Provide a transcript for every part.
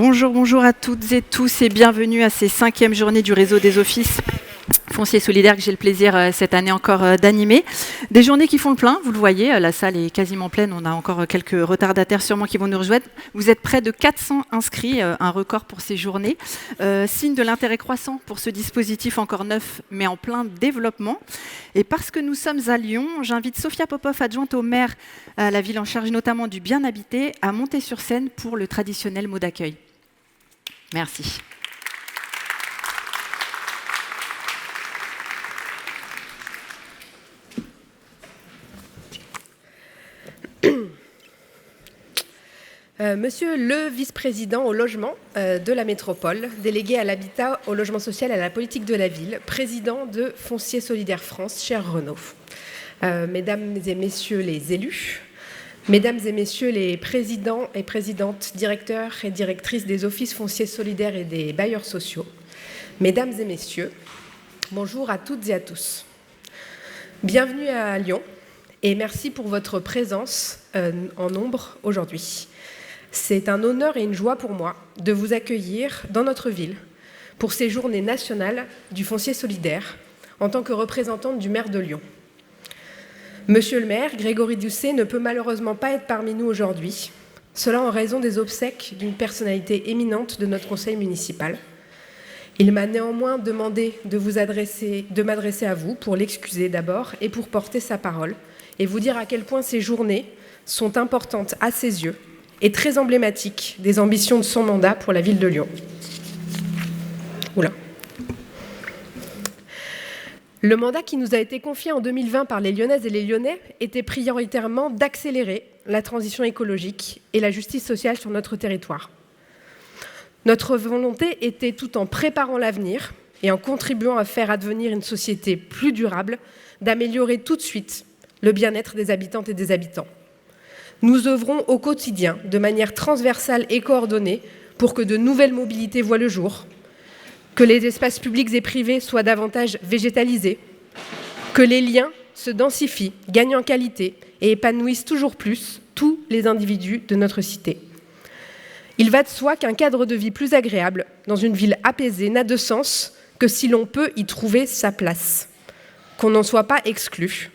Bonjour à toutes et tous et bienvenue à ces 5e journées du réseau des offices fonciers solidaires que j'ai le plaisir cette année encore d'animer. Des journées qui font le plein, vous le voyez, la salle est quasiment pleine, on a encore quelques retardataires sûrement qui vont nous rejoindre. Vous êtes près de 400 inscrits, un record pour ces journées, signe de l'intérêt croissant pour ce dispositif encore neuf mais en plein développement. Et parce que nous sommes à Lyon, j'invite Sophia Popov, adjointe au maire à la ville en charge notamment du bien habité, à monter sur scène pour le traditionnel mot d'accueil. Merci. Monsieur le vice-président au logement de la métropole, délégué à l'habitat, au logement social et à la politique de la ville, président de Foncier Solidaire France, cher Renaud, mesdames et messieurs les élus, mesdames et messieurs les présidents et présidentes, directeurs et directrices des offices fonciers solidaires et des bailleurs sociaux, mesdames et messieurs, bonjour à toutes et à tous. Bienvenue à Lyon et merci pour votre présence en nombre aujourd'hui. C'est un honneur et une joie pour moi de vous accueillir dans notre ville pour ces journées nationales du foncier solidaire en tant que représentante du maire de Lyon. Monsieur le maire, Grégory Doucet, ne peut malheureusement pas être parmi nous aujourd'hui, cela en raison des obsèques d'une personnalité éminente de notre conseil municipal. Il m'a néanmoins demandé de m'adresser à vous pour l'excuser d'abord et pour porter sa parole et vous dire à quel point ces journées sont importantes à ses yeux et très emblématique des ambitions de son mandat pour la ville de Lyon. Oula. Le mandat qui nous a été confié en 2020 par les Lyonnaises et les Lyonnais était prioritairement d'accélérer la transition écologique et la justice sociale sur notre territoire. Notre volonté était, tout en préparant l'avenir et en contribuant à faire advenir une société plus durable, d'améliorer tout de suite le bien-être des habitantes et des habitants. Nous œuvrons au quotidien, de manière transversale et coordonnée, pour que de nouvelles mobilités voient le jour, que les espaces publics et privés soient davantage végétalisés, que les liens se densifient, gagnent en qualité et épanouissent toujours plus tous les individus de notre cité. Il va de soi qu'un cadre de vie plus agréable, dans une ville apaisée, n'a de sens que si l'on peut y trouver sa place, qu'on n'en soit pas exclu,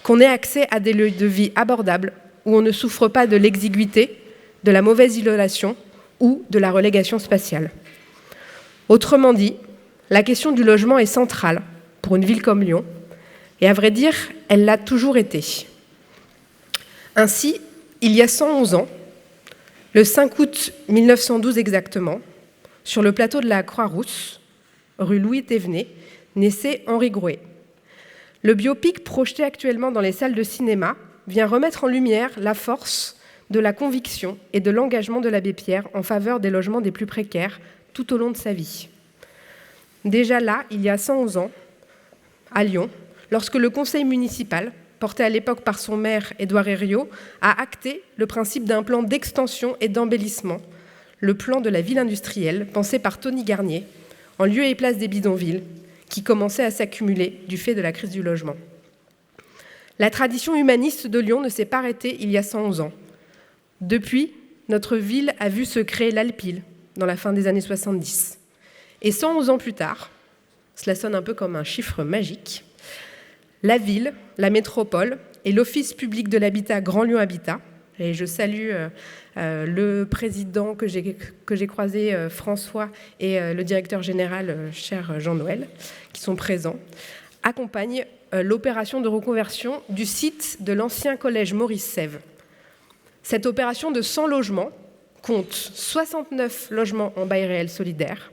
qu'on ait accès à des lieux de vie abordables, où on ne souffre pas de l'exiguïté, de la mauvaise isolation ou de la relégation spatiale. Autrement dit, la question du logement est centrale pour une ville comme Lyon, et à vrai dire, elle l'a toujours été. Ainsi, il y a 111 ans, le 5 août 1912 exactement, sur le plateau de la Croix-Rousse, rue Louis Thévenet, naissait Henri Grouet. Le biopic projeté actuellement dans les salles de cinéma vient remettre en lumière la force de la conviction et de l'engagement de l'abbé Pierre en faveur des logements des plus précaires tout au long de sa vie. Déjà là, il y a 111 ans, à Lyon, lorsque le conseil municipal, porté à l'époque par son maire Édouard Herriot, a acté le principe d'un plan d'extension et d'embellissement, le plan de la ville industrielle, pensé par Tony Garnier, en lieu et place des bidonvilles, qui commençaient à s'accumuler du fait de la crise du logement. La tradition humaniste de Lyon ne s'est pas arrêtée il y a 111 ans. Depuis, notre ville a vu se créer l'Alpil dans la fin des années 70. Et 111 ans plus tard, cela sonne un peu comme un chiffre magique, la ville, la métropole et l'Office public de l'habitat Grand Lyon Habitat, et je salue le président que j'ai croisé, François, et le directeur général, cher Jean-Noël, qui sont présents, accompagnent l'opération de reconversion du site de l'ancien collège Maurice Sèvres. Cette opération de 100 logements compte 69 logements en bail réel solidaire,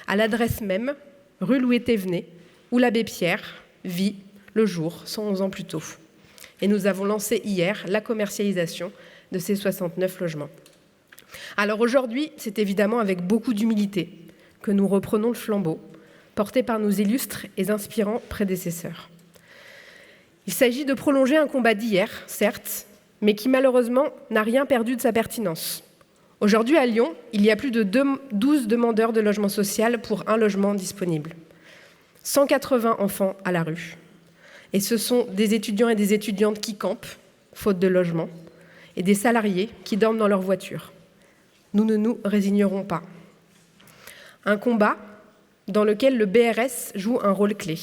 à l'adresse même, rue Louis Thévenet, où l'abbé Pierre vit le jour, 111 ans plus tôt. Et nous avons lancé hier la commercialisation de ces 69 logements. Alors aujourd'hui, c'est évidemment avec beaucoup d'humilité que nous reprenons le flambeau, porté par nos illustres et inspirants prédécesseurs. Il s'agit de prolonger un combat d'hier, certes, mais qui malheureusement n'a rien perdu de sa pertinence. Aujourd'hui, à Lyon, il y a plus de 12 demandeurs de logement social pour un logement disponible. 180 enfants à la rue. Et ce sont des étudiants et des étudiantes qui campent, faute de logement, et des salariés qui dorment dans leur voiture. nous ne nous résignerons pas. Un combat dans lequel le BRS joue un rôle clé.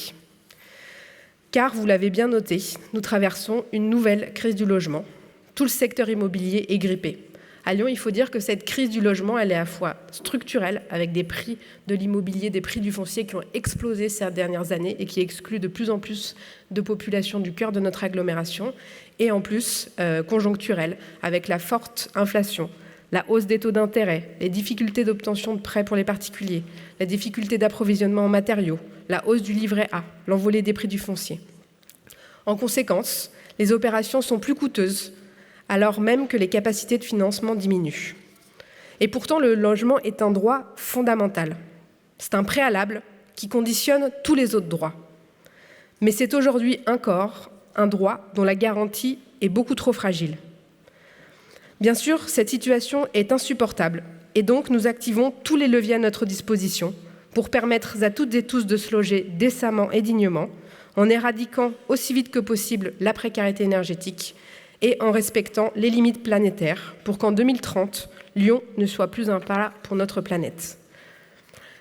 Car, vous l'avez bien noté, nous traversons une nouvelle crise du logement. Tout le secteur immobilier est grippé. À Lyon, il faut dire que cette crise du logement, elle est à la fois structurelle, avec des prix de l'immobilier, des prix du foncier qui ont explosé ces dernières années et qui excluent de plus en plus de populations du cœur de notre agglomération, et en plus conjoncturelle, avec la forte inflation, la hausse des taux d'intérêt, les difficultés d'obtention de prêts pour les particuliers, la difficulté d'approvisionnement en matériaux, la hausse du livret A, l'envolée des prix du foncier. En conséquence, les opérations sont plus coûteuses, alors même que les capacités de financement diminuent. Et pourtant, le logement est un droit fondamental. C'est un préalable qui conditionne tous les autres droits. Mais c'est aujourd'hui encore un droit dont la garantie est beaucoup trop fragile. Bien sûr, cette situation est insupportable et donc nous activons tous les leviers à notre disposition pour permettre à toutes et tous de se loger décemment et dignement, en éradiquant aussi vite que possible la précarité énergétique et en respectant les limites planétaires pour qu'en 2030, Lyon ne soit plus un pas pour notre planète.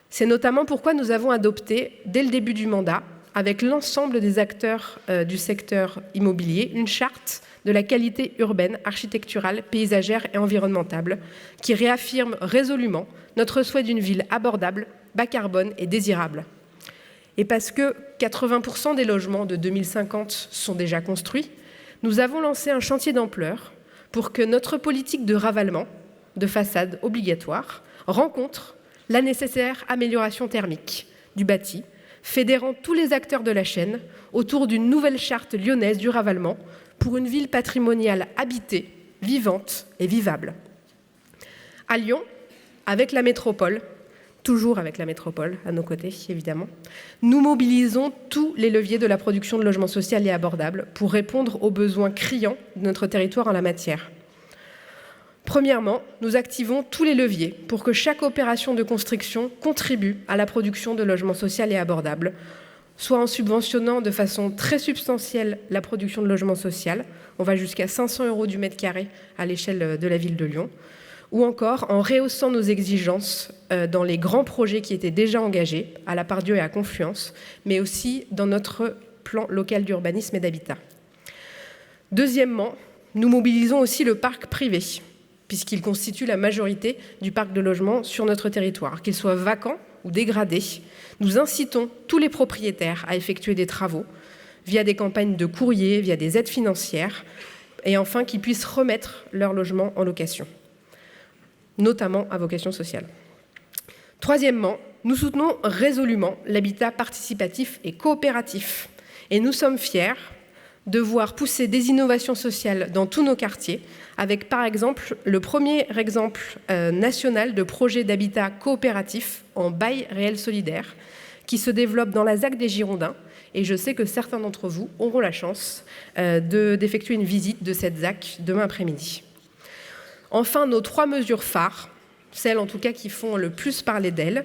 C'est notamment pourquoi nous avons adopté, dès le début du mandat, avec l'ensemble des acteurs du secteur immobilier, une charte de la qualité urbaine, architecturale, paysagère et environnementale qui réaffirme résolument notre souhait d'une ville abordable, bas carbone et désirable. Et parce que 80% des logements de 2050 sont déjà construits, nous avons lancé un chantier d'ampleur pour que notre politique de ravalement de façade obligatoire rencontre la nécessaire amélioration thermique du bâti, fédérant tous les acteurs de la chaîne autour d'une nouvelle charte lyonnaise du ravalement pour une ville patrimoniale habitée, vivante et vivable. À Lyon, avec la métropole, toujours avec la métropole à nos côtés, évidemment, nous mobilisons tous les leviers de la production de logements sociaux et abordables pour répondre aux besoins criants de notre territoire en la matière. Premièrement, nous activons tous les leviers pour que chaque opération de construction contribue à la production de logements sociaux et abordables, soit en subventionnant de façon très substantielle la production de logements sociaux, on va jusqu'à 500 € du mètre carré à l'échelle de la ville de Lyon, ou encore en rehaussant nos exigences dans les grands projets qui étaient déjà engagés, à la Pardieu et à Confluence, mais aussi dans notre plan local d'urbanisme et d'habitat. Deuxièmement, nous mobilisons aussi le parc privé, puisqu'il constitue la majorité du parc de logements sur notre territoire, qu'il soit vacant ou dégradé. Nous incitons tous les propriétaires à effectuer des travaux via des campagnes de courrier, via des aides financières, et enfin qu'ils puissent remettre leur logement en location, notamment à vocation sociale. Troisièmement, nous soutenons résolument l'habitat participatif et coopératif. Et nous sommes fiers de voir pousser des innovations sociales dans tous nos quartiers, avec par exemple le premier exemple national de projet d'habitat coopératif en bail réel solidaire qui se développe dans la ZAC des Girondins. Et je sais que certains d'entre vous auront la chance d'effectuer une visite de cette ZAC demain après-midi. Enfin, nos 3 mesures phares, celles en tout cas qui font le plus parler d'elles.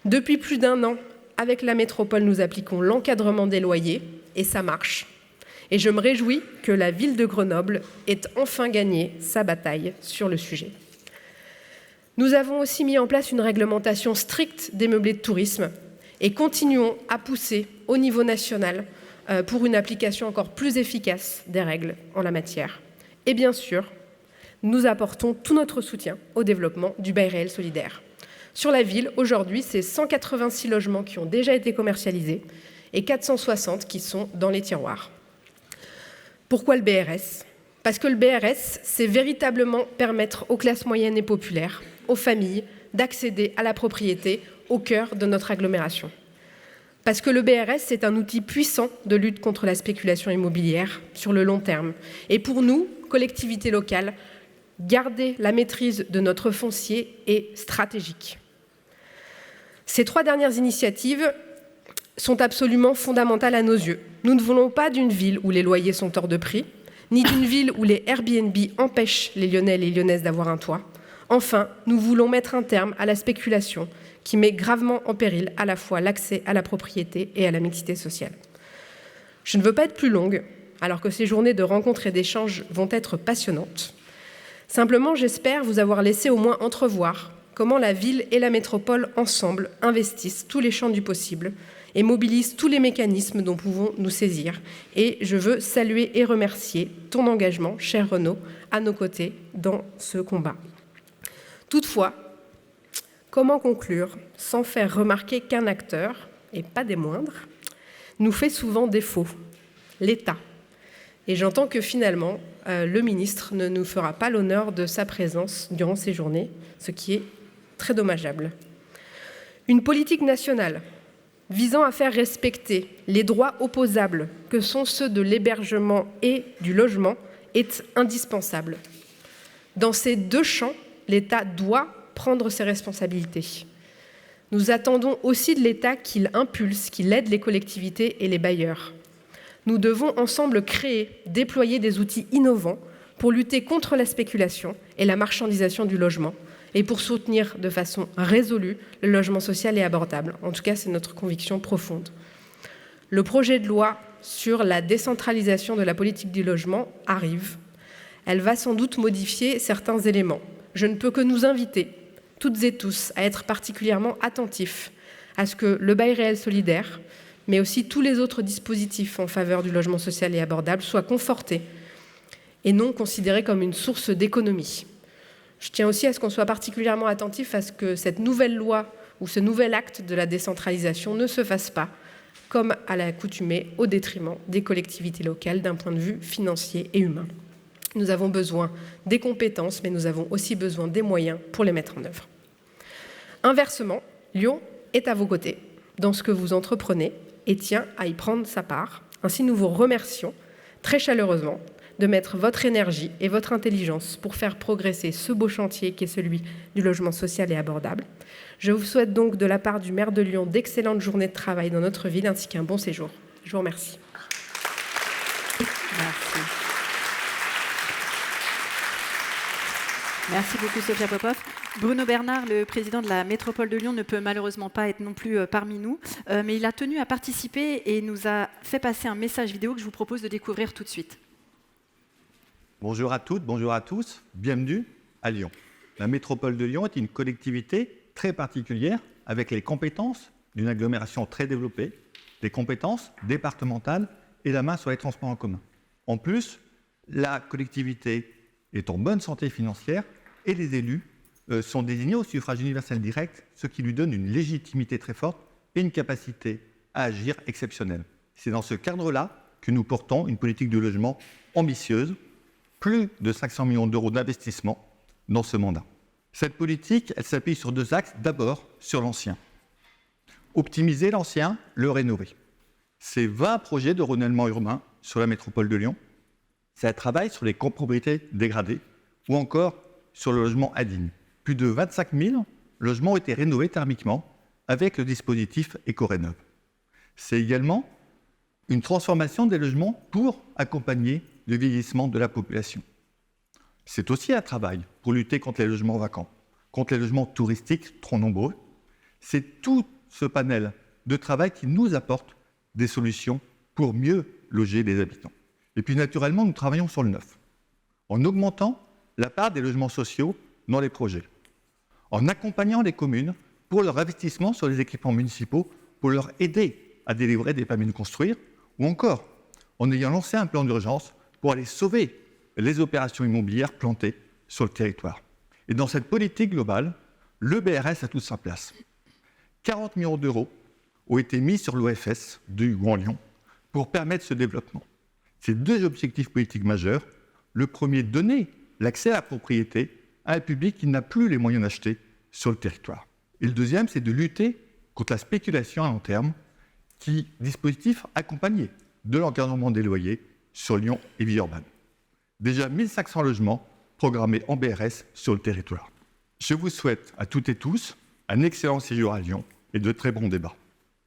Depuis plus d'1 an, avec la métropole, nous appliquons l'encadrement des loyers et ça marche. Et je me réjouis que la ville de Grenoble ait enfin gagné sa bataille sur le sujet. Nous avons aussi mis en place une réglementation stricte des meublés de tourisme et continuons à pousser au niveau national pour une application encore plus efficace des règles en la matière. Et bien sûr, nous apportons tout notre soutien au développement du bail réel solidaire. Sur la ville, aujourd'hui, c'est 186 logements qui ont déjà été commercialisés et 460 qui sont dans les tiroirs. Pourquoi le BRS ? Parce que le BRS, c'est véritablement permettre aux classes moyennes et populaires, aux familles, d'accéder à la propriété au cœur de notre agglomération. Parce que le BRS, c'est un outil puissant de lutte contre la spéculation immobilière sur le long terme. Et pour nous, collectivités locales, garder la maîtrise de notre foncier est stratégique. Ces 3 dernières initiatives sont absolument fondamentales à nos yeux. Nous ne voulons pas d'une ville où les loyers sont hors de prix, ni d'une ville où les Airbnb empêchent les Lyonnais et les Lyonnaises d'avoir un toit. Enfin, nous voulons mettre un terme à la spéculation qui met gravement en péril à la fois l'accès à la propriété et à la mixité sociale. Je ne veux pas être plus longue, alors que ces journées de rencontres et d'échanges vont être passionnantes. Simplement, j'espère vous avoir laissé au moins entrevoir comment la ville et la métropole ensemble investissent tous les champs du possible et mobilisent tous les mécanismes dont pouvons nous saisir. Et je veux saluer et remercier ton engagement, cher Renaud, à nos côtés dans ce combat. Toutefois, comment conclure sans faire remarquer qu'un acteur, et pas des moindres, nous fait souvent défaut, l'État. Et j'entends que finalement, le ministre ne nous fera pas l'honneur de sa présence durant ces journées, ce qui est très dommageable. Une politique nationale visant à faire respecter les droits opposables que sont ceux de l'hébergement et du logement est indispensable. Dans ces deux champs, l'État doit prendre ses responsabilités. Nous attendons aussi de l'État qu'il impulse, qu'il aide les collectivités et les bailleurs. Nous devons ensemble créer, déployer des outils innovants pour lutter contre la spéculation et la marchandisation du logement et pour soutenir de façon résolue le logement social et abordable. En tout cas, c'est notre conviction profonde. Le projet de loi sur la décentralisation de la politique du logement arrive. Elle va sans doute modifier certains éléments. Je ne peux que nous inviter, toutes et tous, à être particulièrement attentifs à ce que le bail réel solidaire, mais aussi tous les autres dispositifs en faveur du logement social et abordable soient confortés et non considérés comme une source d'économie. Je tiens aussi à ce qu'on soit particulièrement attentif à ce que cette nouvelle loi ou ce nouvel acte de la décentralisation ne se fasse pas, comme à l'accoutumée, au détriment des collectivités locales d'un point de vue financier et humain. Nous avons besoin des compétences, mais nous avons aussi besoin des moyens pour les mettre en œuvre. Inversement, Lyon est à vos côtés dans ce que vous entreprenez et tient à y prendre sa part. Ainsi, nous vous remercions très chaleureusement de mettre votre énergie et votre intelligence pour faire progresser ce beau chantier qui est celui du logement social et abordable. Je vous souhaite donc de la part du maire de Lyon d'excellentes journées de travail dans notre ville ainsi qu'un bon séjour. Je vous remercie. Merci. Merci beaucoup Sophia Popov. Bruno Bernard, le président de la métropole de Lyon, ne peut malheureusement pas être non plus parmi nous, mais il a tenu à participer et nous a fait passer un message vidéo que je vous propose de découvrir tout de suite. Bonjour à toutes, bonjour à tous, bienvenue à Lyon. La métropole de Lyon est une collectivité très particulière avec les compétences d'une agglomération très développée, les compétences départementales et la main sur les transports en commun. En plus, la collectivité est en bonne santé financière et les élus sont désignés au suffrage universel direct, ce qui lui donne une légitimité très forte et une capacité à agir exceptionnelle. C'est dans ce cadre-là que nous portons une politique de logement ambitieuse, plus de 500 millions d'euros d'investissement dans ce mandat. Cette politique, elle s'appuie sur deux axes. D'abord, sur l'ancien. Optimiser l'ancien, le rénover. C'est 20 projets de renouvellement urbain sur la métropole de Lyon. C'est un travail sur les copropriétés dégradées ou encore sur le logement indigne. Plus de 25 000 logements ont été rénovés thermiquement avec le dispositif Éco-Rénov'. C'est également une transformation des logements pour accompagner le vieillissement de la population. C'est aussi un travail pour lutter contre les logements vacants, contre les logements touristiques trop nombreux. C'est tout ce panel de travail qui nous apporte des solutions pour mieux loger les habitants. Et puis naturellement, nous travaillons sur le neuf, en augmentant la part des logements sociaux dans les projets, en accompagnant les communes pour leur investissement sur les équipements municipaux, pour leur aider à délivrer des permis de construire, ou encore en ayant lancé un plan d'urgence pour aller sauver les opérations immobilières plantées sur le territoire. Et dans cette politique globale, le BRS a toute sa place. 40 millions d'euros ont été mis sur l'OFS du Grand Lyon pour permettre ce développement. Ces deux objectifs politiques majeurs. Le premier, donner l'accès à la propriété à un public qui n'a plus les moyens d'acheter sur le territoire. Et le deuxième, c'est de lutter contre la spéculation à long terme, dispositif accompagné de l'encadrement des loyers sur Lyon et Villeurbanne. Déjà 1500 logements programmés en BRS sur le territoire. Je vous souhaite à toutes et tous un excellent séjour à Lyon et de très bons débats.